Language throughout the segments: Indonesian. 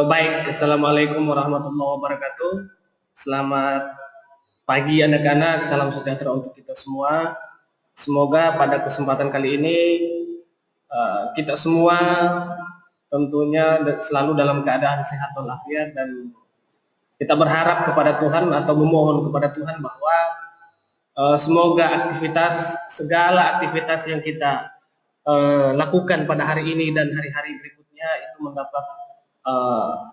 Baik, Assalamualaikum warahmatullahi wabarakatuh. Selamat pagi anak-anak, salam sejahtera untuk kita semua. Semoga pada kesempatan kali ini kita semua tentunya selalu dalam keadaan sehat walafiat, dan kita berharap kepada Tuhan atau memohon kepada Tuhan bahwa semoga segala aktivitas yang kita lakukan pada hari ini dan hari-hari berikutnya itu mendapat uh,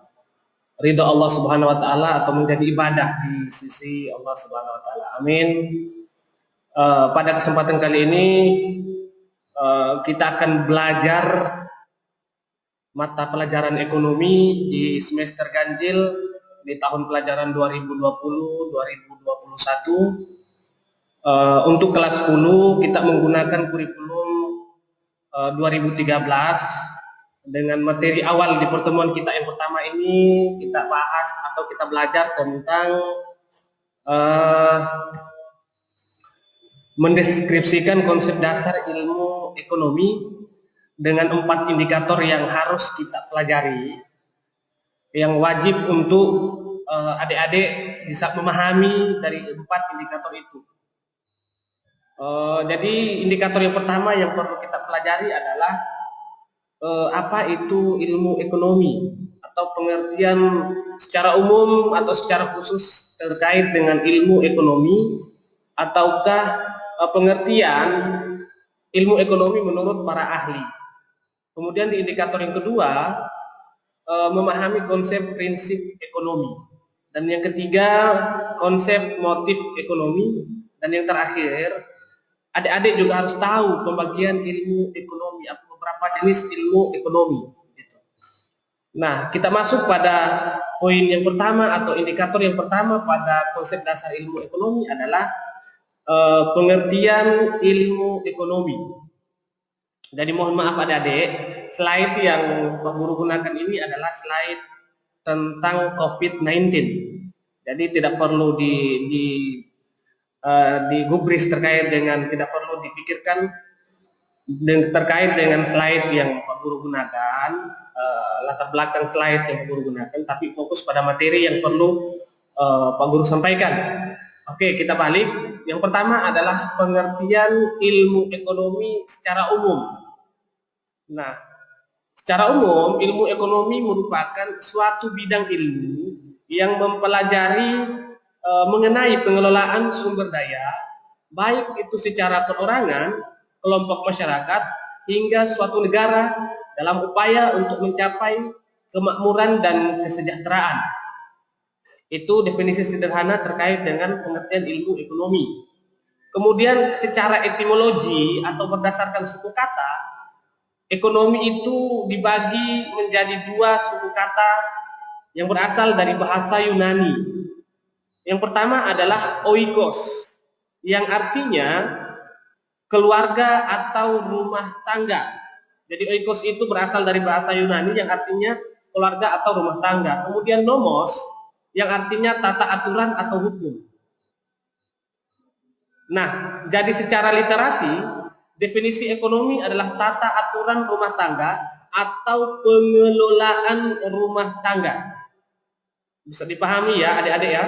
ridho Allah Subhanahu wa taala atau menjadi ibadah di sisi Allah Subhanahu wa taala. Amin. Pada kesempatan kali ini kita akan belajar mata pelajaran ekonomi di semester ganjil di tahun pelajaran 2020-2021. Untuk kelas 10 kita menggunakan kurikulum 2013. Dengan materi awal di pertemuan kita yang pertama ini, kita bahas atau kita belajar tentang mendeskripsikan konsep dasar ilmu ekonomi dengan 4 indikator yang harus kita pelajari, yang wajib untuk adik-adik bisa memahami dari 4 indikator itu. Jadi indikator yang pertama yang perlu kita pelajari adalah apa itu ilmu ekonomi, atau pengertian secara umum atau secara khusus terkait dengan ilmu ekonomi, ataukah pengertian ilmu ekonomi menurut para ahli. Kemudian di indikator yang kedua, memahami konsep prinsip ekonomi, dan yang ketiga konsep motif ekonomi, dan yang terakhir adik-adik juga harus tahu pembagian ilmu ekonomi atau beberapa jenis ilmu ekonomi. Nah, kita masuk pada poin yang pertama atau indikator yang pertama pada konsep dasar ilmu ekonomi adalah pengertian ilmu ekonomi. Jadi mohon maaf adik-adik, slide yang Pak Guru gunakan ini adalah slide tentang COVID-19. Jadi tidak perlu digubris terkait dengan, tidak perlu dipikirkan terkait dengan slide yang Pak Guru gunakan, latar belakang slide yang Pak Guru gunakan, tapi fokus pada materi yang perlu Pak Guru sampaikan. Oke, kita balik. Yang pertama adalah pengertian ilmu ekonomi secara umum. Nah, secara umum ilmu ekonomi merupakan suatu bidang ilmu yang mempelajari mengenai pengelolaan sumber daya, baik itu secara perorangan, kelompok masyarakat, hingga suatu negara dalam upaya untuk mencapai kemakmuran dan kesejahteraan. Itu definisi sederhana terkait dengan pengertian ilmu ekonomi. Kemudian secara etimologi atau berdasarkan suku kata, ekonomi itu dibagi menjadi 2 suku kata yang berasal dari bahasa Yunani. Yang pertama adalah oikos, yang artinya keluarga atau rumah tangga. Jadi oikos itu berasal dari bahasa Yunani yang artinya keluarga atau rumah tangga. Kemudian nomos, yang artinya tata aturan atau hukum. Nah, jadi secara literasi, definisi ekonomi adalah tata aturan rumah tangga atau pengelolaan rumah tangga. Bisa dipahami ya adik-adik ya.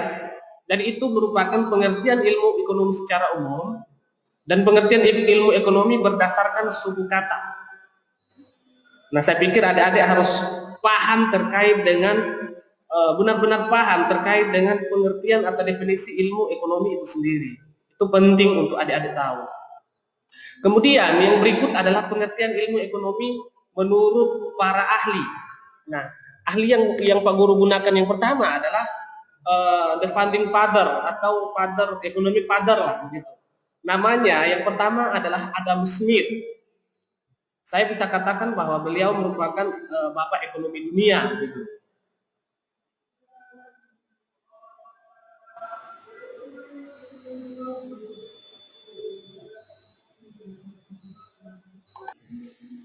Dan itu merupakan pengertian ilmu ekonomi secara umum, dan pengertian ilmu ekonomi berdasarkan suku kata. Nah, saya pikir adik-adik harus paham terkait dengan benar-benar paham terkait dengan pengertian atau definisi ilmu ekonomi itu sendiri. Itu penting untuk adik-adik tahu. Kemudian yang berikut adalah pengertian ilmu ekonomi menurut para ahli. Nah, ahli yang Pak Guru gunakan yang pertama adalah the founding father atau economic father lah begitu. Namanya yang pertama adalah Adam Smith. Saya bisa katakan bahwa beliau merupakan bapak ekonomi dunia gitu.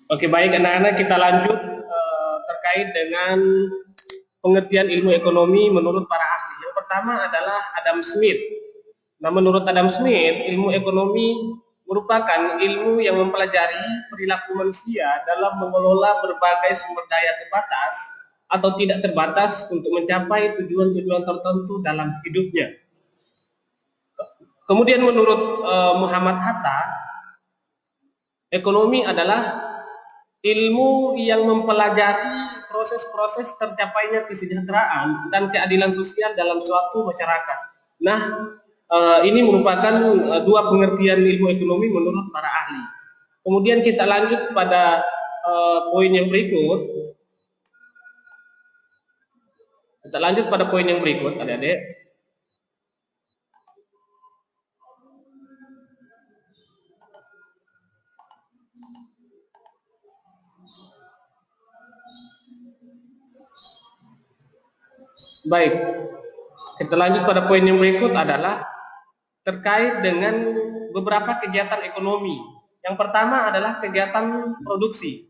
Oke, baik anak-anak, kita lanjut terkait dengan pengertian ilmu ekonomi menurut para ahli. Yang pertama adalah Adam Smith. Nah, menurut Adam Smith, ilmu ekonomi merupakan ilmu yang mempelajari perilaku manusia dalam mengelola berbagai sumber daya terbatas atau tidak terbatas untuk mencapai tujuan-tujuan tertentu dalam hidupnya. Kemudian menurut Muhammad Hatta, ekonomi adalah ilmu yang mempelajari proses-proses tercapainya kesejahteraan dan keadilan sosial dalam suatu masyarakat. Nah, ini merupakan dua pengertian ilmu ekonomi menurut para ahli. Kemudian kita lanjut pada poin yang berikut. Adik-adik. Baik, kita lanjut pada poin yang berikut adalah terkait dengan beberapa kegiatan ekonomi. Yang pertama adalah kegiatan produksi.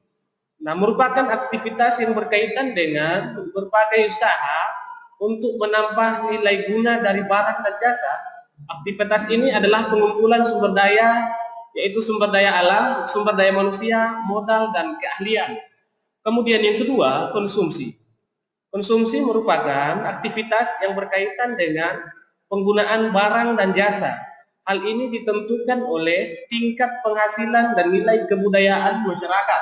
Nah, merupakan aktivitas yang berkaitan dengan berbagai usaha untuk menambah nilai guna dari barang dan jasa. Aktivitas ini adalah pengumpulan sumber daya, yaitu sumber daya alam, sumber daya manusia, modal, dan keahlian. Kemudian yang kedua, konsumsi. Konsumsi merupakan aktivitas yang berkaitan dengan penggunaan barang dan jasa. Hal ini ditentukan oleh tingkat penghasilan dan nilai kebudayaan masyarakat.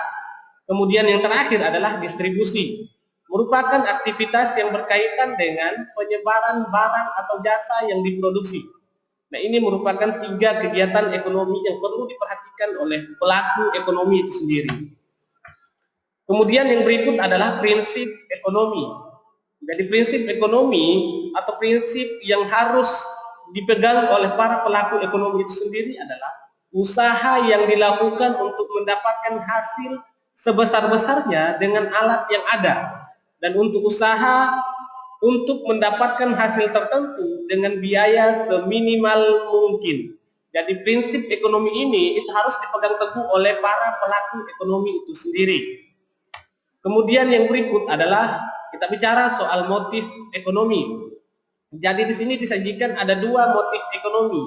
Kemudian yang terakhir adalah distribusi. Merupakan aktivitas yang berkaitan dengan penyebaran barang atau jasa yang diproduksi. Nah, ini merupakan 3 kegiatan ekonomi yang perlu diperhatikan oleh pelaku ekonomi itu sendiri. Kemudian yang berikut adalah prinsip ekonomi. Jadi prinsip ekonomi atau prinsip yang harus dipegang oleh para pelaku ekonomi itu sendiri adalah usaha yang dilakukan untuk mendapatkan hasil sebesar-besarnya dengan alat yang ada, dan untuk usaha untuk mendapatkan hasil tertentu dengan biaya seminimal mungkin. Jadi prinsip ekonomi ini itu harus dipegang teguh oleh para pelaku ekonomi itu sendiri. Kemudian yang berikut adalah kita bicara soal motif ekonomi. Jadi di sini disajikan ada 2 motif ekonomi.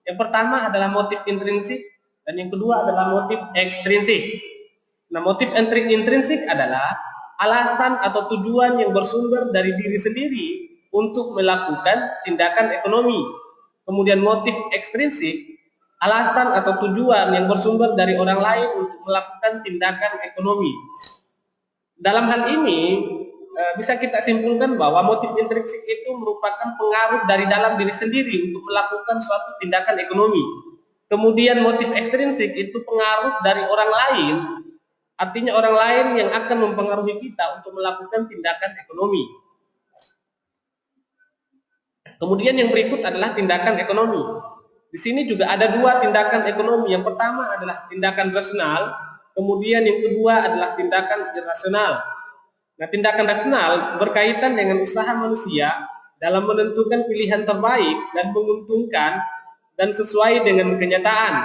Yang pertama adalah motif intrinsik dan yang kedua adalah motif ekstrinsik. Nah, motif intrinsik adalah alasan atau tujuan yang bersumber dari diri sendiri untuk melakukan tindakan ekonomi. Kemudian motif ekstrinsik, alasan atau tujuan yang bersumber dari orang lain untuk melakukan tindakan ekonomi. Dalam hal ini bisa kita simpulkan bahwa motif intrinsik itu merupakan pengaruh dari dalam diri sendiri untuk melakukan suatu tindakan ekonomi. Kemudian motif ekstrinsik itu pengaruh dari orang lain, artinya orang lain yang akan mempengaruhi kita untuk melakukan tindakan ekonomi. Kemudian yang berikut adalah tindakan ekonomi. Di sini juga ada 2 tindakan ekonomi. Yang pertama adalah tindakan rasional, kemudian yang kedua adalah tindakan irasional. Nah, tindakan rasional berkaitan dengan usaha manusia dalam menentukan pilihan terbaik dan menguntungkan dan sesuai dengan kenyataan.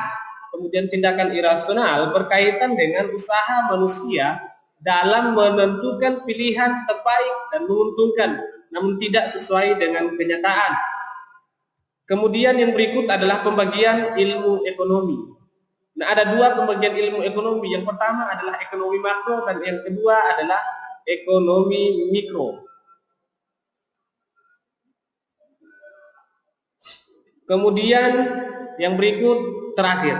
Kemudian tindakan irasional berkaitan dengan usaha manusia dalam menentukan pilihan terbaik dan menguntungkan, namun tidak sesuai dengan kenyataan. Kemudian yang berikut adalah pembagian ilmu ekonomi. Nah, ada 2 pembagian ilmu ekonomi. Yang pertama adalah ekonomi makro dan yang kedua adalah ekonomi mikro. Kemudian yang berikut terakhir,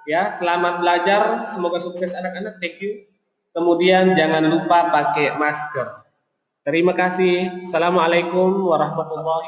ya, selamat belajar, semoga sukses anak-anak, thank you. Kemudian jangan lupa pakai masker. Terima kasih. Assalamualaikum warahmatullahi wabarakatuh.